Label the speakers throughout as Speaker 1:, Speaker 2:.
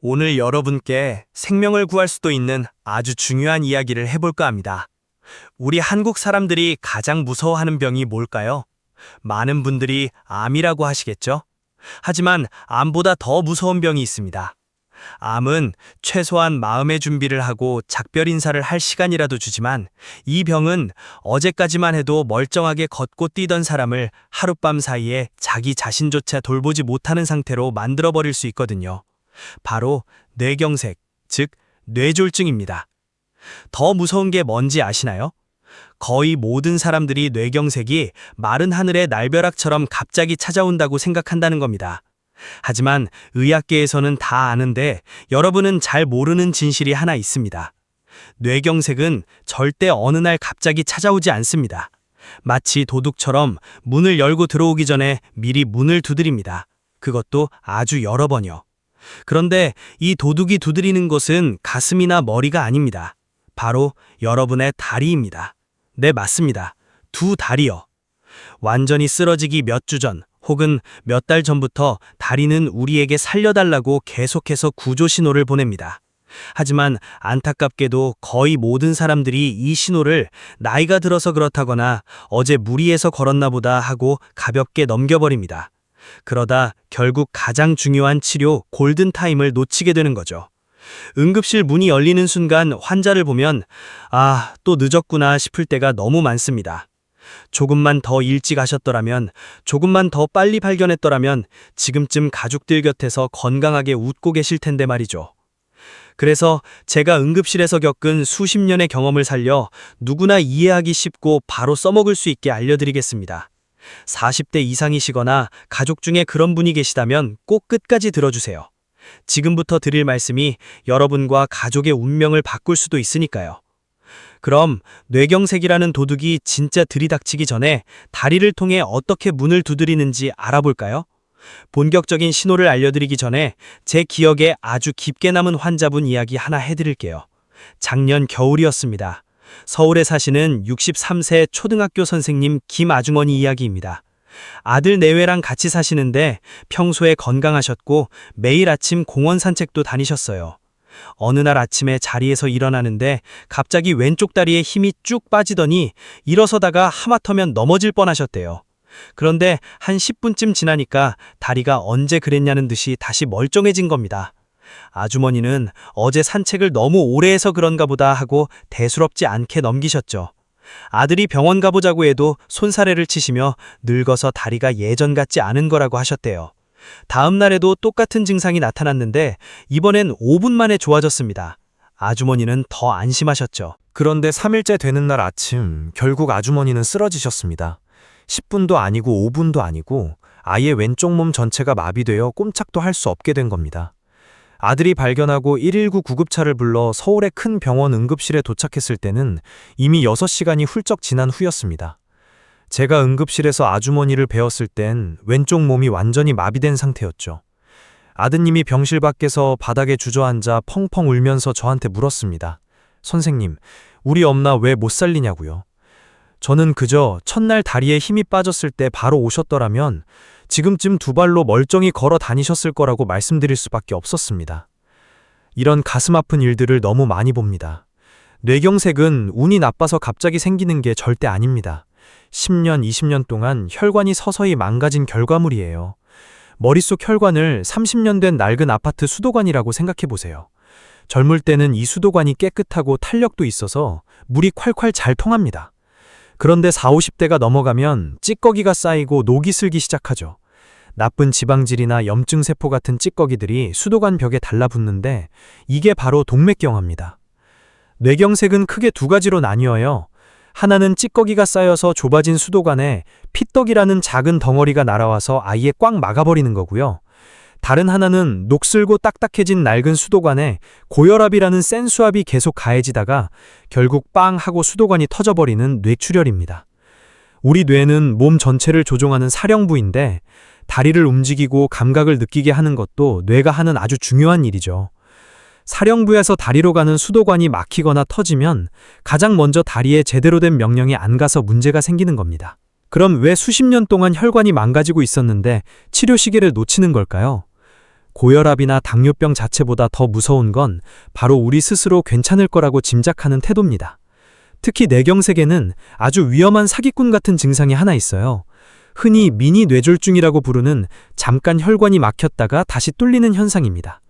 Speaker 1: 오늘 여러분께 생명을 구할 수도 있는 아주 중요한 이야기를 해볼까 합니다. 우리 한국 사람들이 가장 무서워하는 병이 뭘까요? 많은 분들이 암이라고 하시겠죠? 하지만 암보다 더 무서운 병이 있습니다. 암은 최소한 마음의 준비를 하고 작별 인사를 할 시간이라도 주지만 이 병은 어제까지만 해도 멀쩡하게 걷고 뛰던 사람을 하룻밤 사이에 자기 자신조차 돌보지 못하는 상태로 만들어버릴 수 있거든요. 바로 뇌경색, 즉 뇌졸중입니다. 더 무서운 게 뭔지 아시나요? 거의 모든 사람들이 뇌경색이 마른 하늘의 날벼락처럼 갑자기 찾아온다고 생각한다는 겁니다. 하지만 의학계에서는 다 아는데 여러분은 잘 모르는 진실이 하나 있습니다. 뇌경색은 절대 어느 날 갑자기 찾아오지 않습니다. 마치 도둑처럼 문을 열고 들어오기 전에 미리 문을 두드립니다. 그것도 아주 여러 번요. 그런데 이 도둑이 두드리는 곳은 가슴이나 머리가 아닙니다. 바로 여러분의 다리입니다. 네, 맞습니다. 두 다리요. 완전히 쓰러지기 몇 주 전 혹은 몇 달 전부터 다리는 우리에게 살려달라고 계속해서 구조 신호를 보냅니다. 하지만 안타깝게도 거의 모든 사람들이 이 신호를 나이가 들어서 그렇다거나 어제 무리해서 걸었나 보다 하고 가볍게 넘겨버립니다. 그러다 결국 가장 중요한 치료 골든타임을 놓치게 되는 거죠. 응급실 문이 열리는 순간 환자를 보면 또 늦었구나 싶을 때가 너무 많습니다. 조금만 더 일찍 하셨더라면, 조금만 더 빨리 발견했더라면 지금쯤 가족들 곁에서 건강하게 웃고 계실 텐데 말이죠. 그래서 제가 응급실에서 겪은 수십 년의 경험을 살려 누구나 이해하기 쉽고 바로 써먹을 수 있게 알려드리겠습니다. 40대 이상이시거나 가족 중에 그런 분이 계시다면 꼭 끝까지 들어주세요. 지금부터 드릴 말씀이 여러분과 가족의 운명을 바꿀 수도 있으니까요. 그럼 뇌경색이라는 도둑이 진짜 들이닥치기 전에 다리를 통해 어떻게 문을 두드리는지 알아볼까요? 본격적인 신호를 알려드리기 전에 제 기억에 아주 깊게 남은 환자분 이야기 하나 해드릴게요. 작년 겨울이었습니다. 서울에 사시는 63세 초등학교 선생님 김아주머니 이야기입니다. 아들 내외랑 같이 사시는데 평소에 건강하셨고 매일 아침 공원 산책도 다니셨어요. 어느 날 아침에 자리에서 일어나는데 갑자기 왼쪽 다리에 힘이 쭉 빠지더니 일어서다가 하마터면 넘어질 뻔하셨대요. 그런데 한 10분쯤 지나니까 다리가 언제 그랬냐는 듯이 다시 멀쩡해진 겁니다. 아주머니는 어제 산책을 너무 오래 해서 그런가 보다 하고 대수롭지 않게 넘기셨죠. 아들이 병원 가보자고 해도 손사래를 치시며 늙어서 다리가 예전 같지 않은 거라고 하셨대요. 다음 날에도 똑같은 증상이 나타났는데 이번엔 5분 만에 좋아졌습니다. 아주머니는 더 안심하셨죠.
Speaker 2: 그런데 3일째 되는 날 아침 결국 아주머니는 쓰러지셨습니다. 10분도 아니고 5분도 아니고 아예 왼쪽 몸 전체가 마비되어 꼼짝도 할 수 없게 된 겁니다. 아들이 발견하고 119 구급차를 불러 서울의 큰 병원 응급실에 도착했을 때는 이미 6시간이 훌쩍 지난 후였습니다. 제가 응급실에서 아주머니를 뵈었을 땐 왼쪽 몸이 완전히 마비된 상태였죠. 아드님이 병실 밖에서 바닥에 주저앉아 펑펑 울면서 저한테 물었습니다. 선생님, 우리 엄마 왜 못 살리냐고요. 저는 그저 첫날 다리에 힘이 빠졌을 때 바로 오셨더라면 지금쯤 두 발로 멀쩡히 걸어 다니셨을 거라고 말씀드릴 수밖에 없었습니다. 이런 가슴 아픈 일들을 너무 많이 봅니다. 뇌경색은 운이 나빠서 갑자기 생기는 게 절대 아닙니다. 10년, 20년 동안 혈관이 서서히 망가진 결과물이에요. 머릿속 혈관을 30년 된 낡은 아파트 수도관이라고 생각해 보세요. 젊을 때는 이 수도관이 깨끗하고 탄력도 있어서 물이 콸콸 잘 통합니다. 그런데 40, 50대가 넘어가면 찌꺼기가 쌓이고 녹이 슬기 시작하죠. 나쁜 지방질이나 염증 세포 같은 찌꺼기들이 수도관 벽에 달라붙는데 이게 바로 동맥경화입니다. 뇌경색은 크게 두 가지로 나뉘어요. 하나는 찌꺼기가 쌓여서 좁아진 수도관에 피떡이라는 작은 덩어리가 날아와서 아예 꽉 막아버리는 거고요. 다른 하나는 녹슬고 딱딱해진 낡은 수도관에 고혈압이라는 센 수압이 계속 가해지다가 결국 빵 하고 수도관이 터져버리는 뇌출혈입니다. 우리 뇌는 몸 전체를 조종하는 사령부인데 다리를 움직이고 감각을 느끼게 하는 것도 뇌가 하는 아주 중요한 일이죠. 사령부에서 다리로 가는 수도관이 막히거나 터지면 가장 먼저 다리에 제대로 된 명령이 안 가서 문제가 생기는 겁니다. 그럼 왜 수십 년 동안 혈관이 망가지고 있었는데 치료 시기를 놓치는 걸까요? 고혈압이나 당뇨병 자체보다 더 무서운 건 바로 우리 스스로 괜찮을 거라고 짐작하는 태도입니다. 특히 뇌경색에는 아주 위험한 사기꾼 같은 증상이 하나 있어요. 흔히 미니 뇌졸중이라고 부르는 잠깐 혈관이 막혔다가 다시 뚫리는 현상입니다.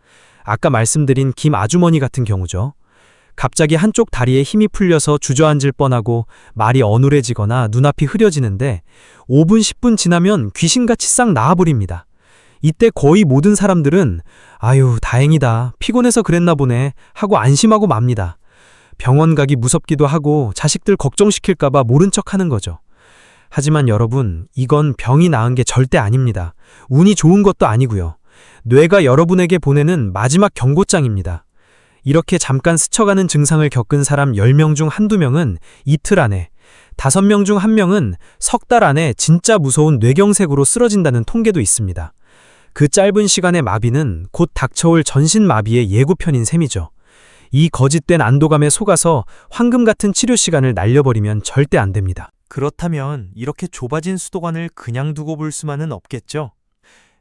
Speaker 2: 아까 말씀드린 김 아주머니 같은 경우죠. 갑자기 한쪽 다리에 힘이 풀려서 주저앉을 뻔하고 말이 어눌해지거나 눈앞이 흐려지는데 5분, 10분 지나면 귀신같이 싹 나아버립니다. 이때 거의 모든 사람들은 아유, 다행이다. 피곤해서 그랬나 보네. 하고 안심하고 맙니다. 병원 가기 무섭기도 하고 자식들 걱정시킬까봐 모른 척 하는 거죠. 하지만 여러분, 이건 병이 나은 게 절대 아닙니다. 운이 좋은 것도 아니고요. 뇌가 여러분에게 보내는 마지막 경고장입니다. 이렇게 잠깐 스쳐가는 증상을 겪은 사람 10명 중 한두 명은 이틀 안에, 5명 중 1명은 석 달 안에 진짜 무서운 뇌경색으로 쓰러진다는 통계도 있습니다. 그 짧은 시간의 마비는 곧 닥쳐올 전신 마비의 예고편인 셈이죠. 이 거짓된 안도감에 속아서 황금 같은 치료 시간을 날려버리면 절대 안 됩니다.
Speaker 1: 그렇다면 이렇게 좁아진 수도관을 그냥 두고 볼 수만은 없겠죠?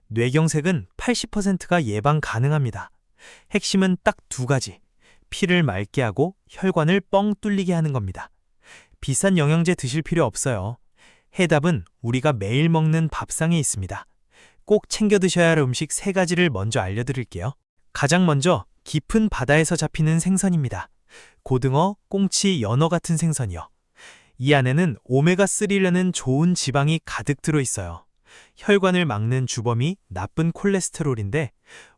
Speaker 1: 뇌경색은 80%가 예방 가능합니다. 핵심은 딱 두 가지. 피를 맑게 하고 혈관을 뻥 뚫리게 하는 겁니다. 비싼 영양제 드실 필요 없어요. 해답은 우리가 매일 먹는 밥상에 있습니다. 꼭 챙겨 드셔야 할 음식 3가지를 먼저 알려드릴게요. 가장 먼저 깊은 바다에서 잡히는 생선입니다. 고등어, 꽁치, 연어 같은 생선이요. 이 안에는 오메가3라는 좋은 지방이 가득 들어있어요. 혈관을 막는 주범이 나쁜 콜레스테롤인데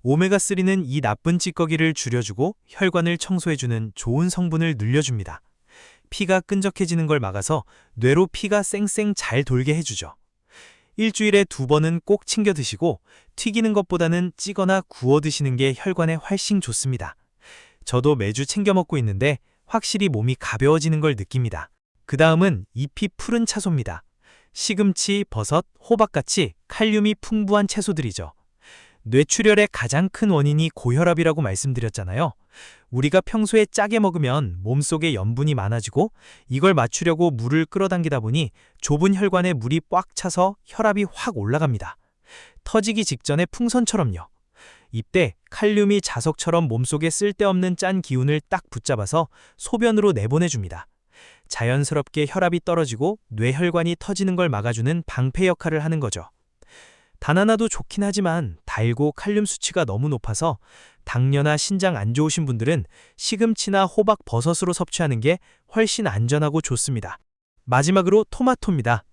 Speaker 1: 오메가3는 이 나쁜 찌꺼기를 줄여주고 혈관을 청소해주는 좋은 성분을 늘려줍니다. 피가 끈적해지는 걸 막아서 뇌로 피가 쌩쌩 잘 돌게 해주죠. 일주일에 2번은 꼭 챙겨 드시고 튀기는 것보다는 찌거나 구워 드시는 게 혈관에 훨씬 좋습니다. 저도 매주 챙겨 먹고 있는데 확실히 몸이 가벼워지는 걸 느낍니다. 그 다음은 잎이 푸른 채소입니다. 시금치, 버섯, 호박같이 칼륨이 풍부한 채소들이죠. 뇌출혈의 가장 큰 원인이 고혈압이라고 말씀드렸잖아요. 우리가 평소에 짜게 먹으면 몸속에 염분이 많아지고 이걸 맞추려고 물을 끌어당기다 보니 좁은 혈관에 물이 꽉 차서 혈압이 확 올라갑니다. 터지기 직전의 풍선처럼요. 이때 칼륨이 자석처럼 몸속에 쓸데없는 짠 기운을 딱 붙잡아서 소변으로 내보내줍니다. 자연스럽게 혈압이 떨어지고 뇌혈관이 터지는 걸 막아주는 방패 역할을 하는 거죠. 단 하나도 좋긴 하지만 달고 칼륨 수치가 너무 높아서 당뇨나 신장 안 좋으신 분들은 시금치나 호박, 버섯으로 섭취하는 게 훨씬 안전하고 좋습니다. 마지막으로 토마토입니다.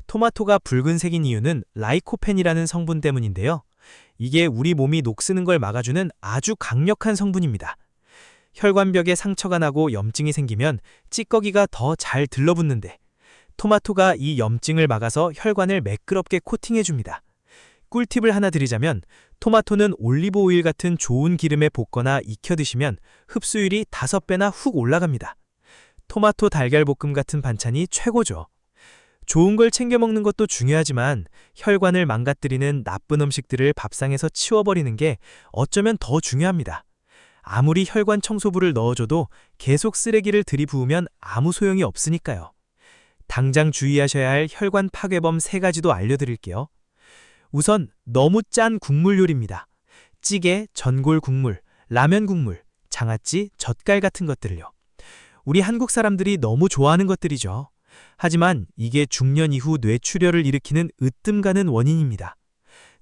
Speaker 1: 토마토가 붉은색인 이유는 라이코펜이라는 성분 때문인데요. 이게 우리 몸이 녹쓰는 걸 막아주는 아주 강력한 성분입니다. 혈관벽에 상처가 나고 염증이 생기면 찌꺼기가 더 잘 들러붙는데 토마토가 이 염증을 막아서 혈관을 매끄럽게 코팅해줍니다. 꿀팁을 하나 드리자면 토마토는 올리브 오일 같은 좋은 기름에 볶거나 익혀 드시면 흡수율이 5배나 훅 올라갑니다. 토마토 달걀볶음 같은 반찬이 최고죠. 좋은 걸 챙겨 먹는 것도 중요하지만 혈관을 망가뜨리는 나쁜 음식들을 밥상에서 치워버리는 게 어쩌면 더 중요합니다. 아무리 혈관 청소부를 넣어줘도 계속 쓰레기를 들이부으면 아무 소용이 없으니까요. 당장 주의하셔야 할 혈관 파괴범 3가지도 알려드릴게요. 우선 너무 짠 국물 요리입니다. 찌개, 전골 국물, 라면 국물, 장아찌, 젓갈 같은 것들을요. 우리 한국 사람들이 너무 좋아하는 것들이죠. 하지만 이게 중년 이후 뇌출혈을 일으키는 으뜸 가는 원인입니다.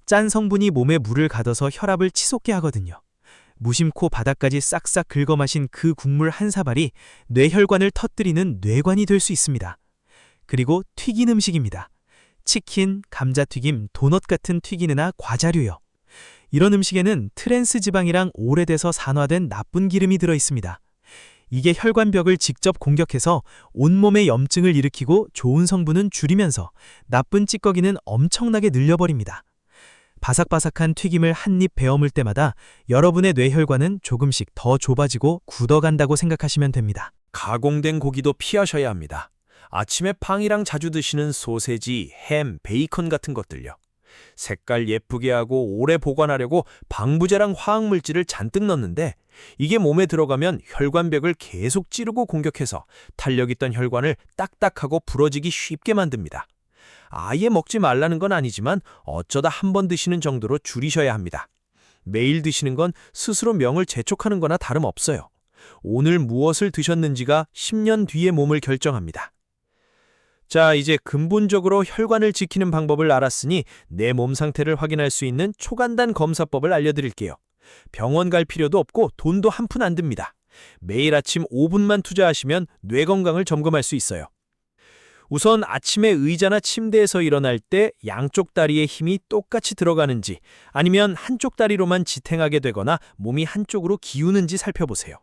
Speaker 1: 짠 성분이 몸에 물을 가둬서 혈압을 치솟게 하거든요. 무심코 바닥까지 싹싹 긁어 마신 그 국물 한 사발이 뇌혈관을 터뜨리는 뇌관이 될 수 있습니다. 그리고 튀긴 음식입니다. 치킨, 감자튀김, 도넛 같은 튀기느나 과자류요. 이런 음식에는 트랜스 지방이랑 오래돼서 산화된 나쁜 기름이 들어 있습니다. 이게 혈관벽을 직접 공격해서 온몸에 염증을 일으키고 좋은 성분은 줄이면서 나쁜 찌꺼기는 엄청나게 늘려버립니다. 바삭바삭한 튀김을 한 입 베어물 때마다 여러분의 뇌혈관은 조금씩 더 좁아지고 굳어간다고 생각하시면 됩니다.
Speaker 3: 가공된 고기도 피하셔야 합니다. 아침에 팡이랑 자주 드시는 소세지, 햄, 베이컨 같은 것들요. 색깔 예쁘게 하고 오래 보관하려고 방부제랑 화학물질을 잔뜩 넣는데 이게 몸에 들어가면 혈관벽을 계속 찌르고 공격해서 탄력 있던 혈관을 딱딱하고 부러지기 쉽게 만듭니다. 아예 먹지 말라는 건 아니지만 어쩌다 한 번 드시는 정도로 줄이셔야 합니다. 매일 드시는 건 스스로 명을 재촉하는 거나 다름없어요. 오늘 무엇을 드셨는지가 10년 뒤의 몸을 결정합니다. 자, 이제 근본적으로 혈관을 지키는 방법을 알았으니 내 몸 상태를 확인할 수 있는 초간단 검사법을 알려드릴게요. 병원 갈 필요도 없고 돈도 한 푼 안 듭니다. 매일 아침 5분만 투자하시면 뇌 건강을 점검할 수 있어요. 우선 아침에 의자나 침대에서 일어날 때 양쪽 다리에 힘이 똑같이 들어가는지 아니면 한쪽 다리로만 지탱하게 되거나 몸이 한쪽으로 기우는지 살펴보세요.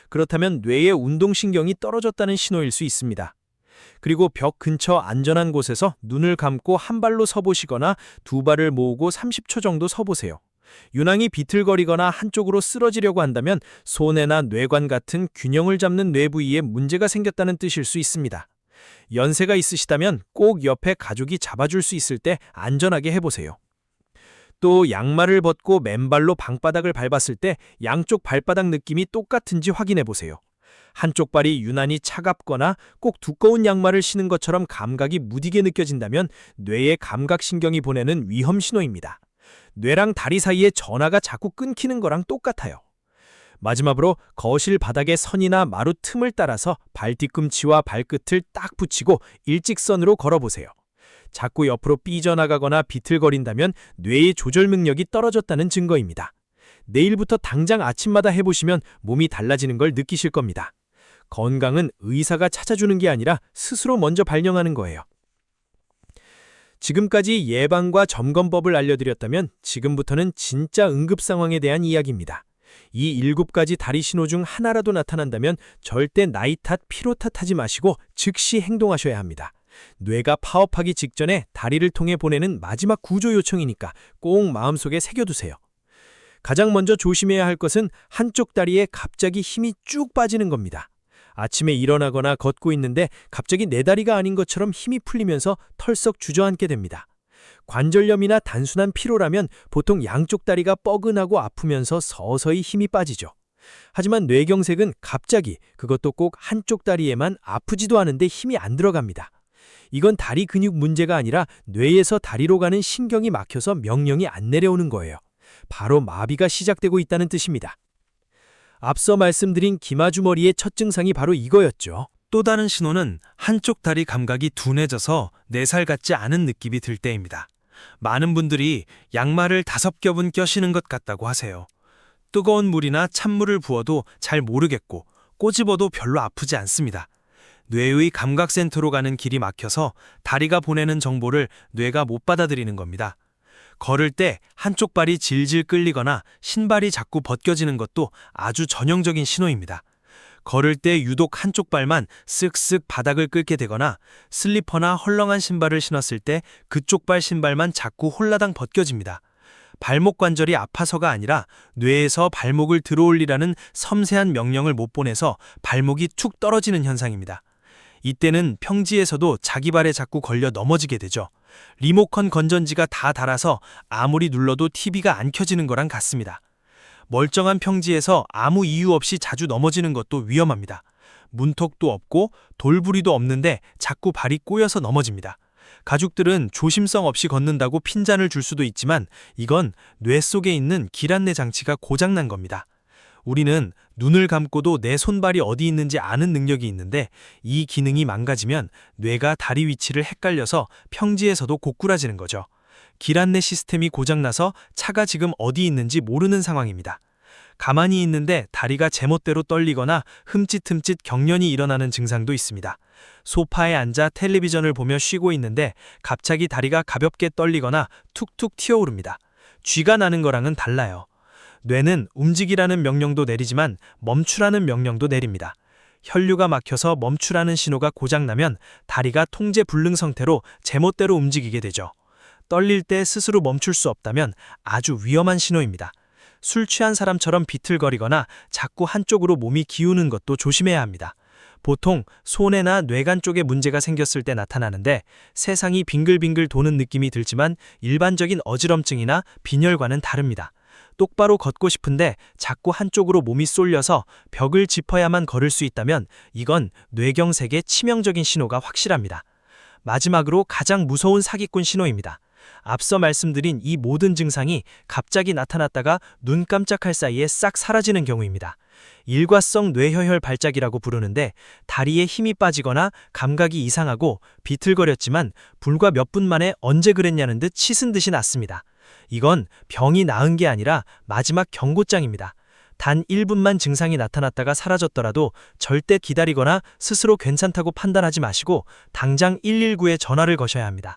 Speaker 3: 그렇다면 뇌의 운동신경이 떨어졌다는 신호일 수 있습니다. 그리고 벽 근처 안전한 곳에서 눈을 감고 한 발로 서보시거나 두 발을 모으고 30초 정도 서보세요. 유난히 비틀거리거나 한쪽으로 쓰러지려고 한다면 손해나 뇌관 같은 균형을 잡는 뇌 부위에 문제가 생겼다는 뜻일 수 있습니다. 연세가 있으시다면 꼭 옆에 가족이 잡아줄 수 있을 때 안전하게 해보세요. 또 양말을 벗고 맨발로 방바닥을 밟았을 때 양쪽 발바닥 느낌이 똑같은지 확인해보세요. 한쪽 발이 유난히 차갑거나 꼭 두꺼운 양말을 신은 것처럼 감각이 무디게 느껴진다면 뇌의 감각신경이 보내는 위험 신호입니다. 뇌랑 다리 사이에 전화가 자꾸 끊기는 거랑 똑같아요. 마지막으로 거실 바닥에 선이나 마루 틈을 따라서 발뒤꿈치와 발끝을 딱 붙이고 일직선으로 걸어보세요. 자꾸 옆으로 삐져나가거나 비틀거린다면 뇌의 조절 능력이 떨어졌다는 증거입니다. 내일부터 당장 아침마다 해보시면 몸이 달라지는 걸 느끼실 겁니다. 건강은 의사가 찾아주는 게 아니라 스스로 먼저 발령하는 거예요. 지금까지 예방과 점검법을 알려드렸다면 지금부터는 진짜 응급 상황에 대한 이야기입니다. 이 7가지 다리 신호 중 하나라도 나타난다면 절대 나이 탓, 피로 탓하지 마시고 즉시 행동하셔야 합니다. 뇌가 파업하기 직전에 다리를 통해 보내는 마지막 구조 요청이니까 꼭 마음속에 새겨두세요. 가장 먼저 조심해야 할 것은 한쪽 다리에 갑자기 힘이 쭉 빠지는 겁니다. 아침에 일어나거나 걷고 있는데 갑자기 내 다리가 아닌 것처럼 힘이 풀리면서 털썩 주저앉게 됩니다. 관절염이나 단순한 피로라면 보통 양쪽 다리가 뻐근하고 아프면서 서서히 힘이 빠지죠. 하지만 뇌경색은 갑자기, 그것도 꼭 한쪽 다리에만 아프지도 않은데 힘이 안 들어갑니다. 이건 다리 근육 문제가 아니라 뇌에서 다리로 가는 신경이 막혀서 명령이 안 내려오는 거예요. 바로 마비가 시작되고 있다는 뜻입니다. 앞서 말씀드린 기마주머리의 첫 증상이 바로 이거였죠.
Speaker 1: 또 다른 신호는 한쪽 다리 감각이 둔해져서 4살 같지 않은 느낌이 들 때입니다. 많은 분들이 양말을 5겹은 껴시는 것 같다고 하세요. 뜨거운 물이나 찬물을 부어도 잘 모르겠고 꼬집어도 별로 아프지 않습니다. 뇌의 감각센터로 가는 길이 막혀서 다리가 보내는 정보를 뇌가 못 받아들이는 겁니다. 걸을 때 한쪽 발이 질질 끌리거나 신발이 자꾸 벗겨지는 것도 아주 전형적인 신호입니다. 걸을 때 유독 한쪽 발만 쓱쓱 바닥을 긁게 되거나 슬리퍼나 헐렁한 신발을 신었을 때 그쪽 발 신발만 자꾸 홀라당 벗겨집니다. 발목 관절이 아파서가 아니라 뇌에서 발목을 들어올리라는 섬세한 명령을 못 보내서 발목이 툭 떨어지는 현상입니다. 이때는 평지에서도 자기 발에 자꾸 걸려 넘어지게 되죠. 리모컨 건전지가 다 닳아서 아무리 눌러도 TV가 안 켜지는 거랑 같습니다. 멀쩡한 평지에서 아무 이유 없이 자주 넘어지는 것도 위험합니다. 문턱도 없고 돌부리도 없는데 자꾸 발이 꼬여서 넘어집니다. 가족들은 조심성 없이 걷는다고 핀잔을 줄 수도 있지만 이건 뇌 속에 있는 길안내 장치가 고장난 겁니다. 우리는 눈을 감고도 내 손발이 어디 있는지 아는 능력이 있는데 이 기능이 망가지면 뇌가 다리 위치를 헷갈려서 평지에서도 고꾸라지는 거죠. 길안내 시스템이 고장나서 차가 지금 어디 있는지 모르는 상황입니다. 가만히 있는데 다리가 제멋대로 떨리거나 흠칫흠칫 경련이 일어나는 증상도 있습니다. 소파에 앉아 텔레비전을 보며 쉬고 있는데 갑자기 다리가 가볍게 떨리거나 툭툭 튀어오릅니다. 쥐가 나는 거랑은 달라요. 뇌는 움직이라는 명령도 내리지만 멈추라는 명령도 내립니다. 혈류가 막혀서 멈추라는 신호가 고장나면 다리가 통제 불능 상태로 제멋대로 움직이게 되죠. 떨릴 때 스스로 멈출 수 없다면 아주 위험한 신호입니다. 술 취한 사람처럼 비틀거리거나 자꾸 한쪽으로 몸이 기우는 것도 조심해야 합니다. 보통 손에나 뇌관 쪽에 문제가 생겼을 때 나타나는데 세상이 빙글빙글 도는 느낌이 들지만 일반적인 어지럼증이나 빈혈과는 다릅니다. 똑바로 걷고 싶은데 자꾸 한쪽으로 몸이 쏠려서 벽을 짚어야만 걸을 수 있다면 이건 뇌경색의 치명적인 신호가 확실합니다. 마지막으로 가장 무서운 사기꾼 신호입니다. 앞서 말씀드린 이 모든 증상이 갑자기 나타났다가 눈 깜짝할 사이에 싹 사라지는 경우입니다. 일과성 뇌혈혈 발작이라고 부르는데 다리에 힘이 빠지거나 감각이 이상하고 비틀거렸지만 불과 몇 분 만에 언제 그랬냐는 듯 치슨 듯이 났습니다. 이건 병이 나은 게 아니라 마지막 경고장입니다. 단 1분만 증상이 나타났다가 사라졌더라도 절대 기다리거나 스스로 괜찮다고 판단하지 마시고 당장 119에 전화를 거셔야 합니다.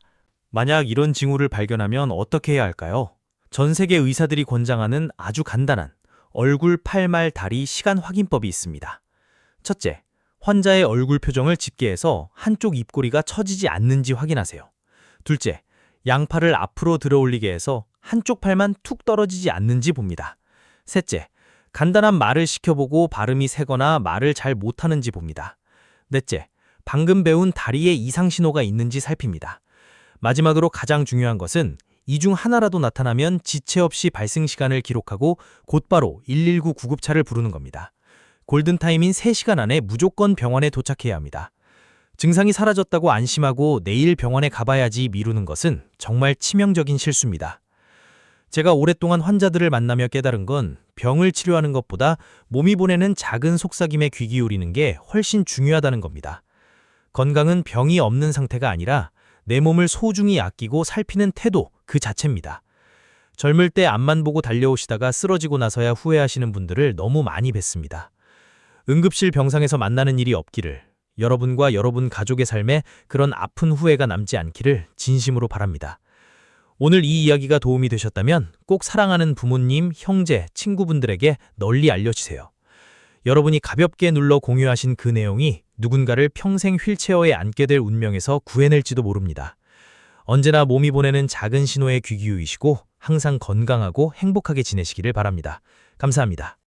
Speaker 2: 만약 이런 징후를 발견하면 어떻게 해야 할까요? 전 세계 의사들이 권장하는 아주 간단한 얼굴, 팔, 말, 다리 시간 확인법이 있습니다. 첫째, 환자의 얼굴 표정을 집계해서 한쪽 입꼬리가 처지지 않는지 확인하세요. 둘째, 양팔을 앞으로 들어 올리게 해서 한쪽 팔만 툭 떨어지지 않는지 봅니다. 셋째, 간단한 말을 시켜보고 발음이 새거나 말을 잘 못하는지 봅니다. 넷째, 방금 배운 다리에 이상 신호가 있는지 살핍니다. 마지막으로 가장 중요한 것은 이 중 하나라도 나타나면 지체 없이 발생 시간을 기록하고 곧바로 119 구급차를 부르는 겁니다. 골든타임인 3시간 안에 무조건 병원에 도착해야 합니다. 증상이 사라졌다고 안심하고 내일 병원에 가봐야지 미루는 것은 정말 치명적인 실수입니다. 제가 오랫동안 환자들을 만나며 깨달은 건 병을 치료하는 것보다 몸이 보내는 작은 속삭임에 귀 기울이는 게 훨씬 중요하다는 겁니다. 건강은 병이 없는 상태가 아니라 내 몸을 소중히 아끼고 살피는 태도 그 자체입니다. 젊을 때 앞만 보고 달려오시다가 쓰러지고 나서야 후회하시는 분들을 너무 많이 뵀습니다. 응급실 병상에서 만나는 일이 없기를, 여러분과 여러분 가족의 삶에 그런 아픈 후회가 남지 않기를 진심으로 바랍니다. 오늘 이 이야기가 도움이 되셨다면 꼭 사랑하는 부모님, 형제, 친구분들에게 널리 알려주세요. 여러분이 가볍게 눌러 공유하신 그 내용이 누군가를 평생 휠체어에 앉게 될 운명에서 구해낼지도 모릅니다. 언제나 몸이 보내는 작은 신호에 귀 기울이시고 항상 건강하고 행복하게 지내시기를 바랍니다. 감사합니다.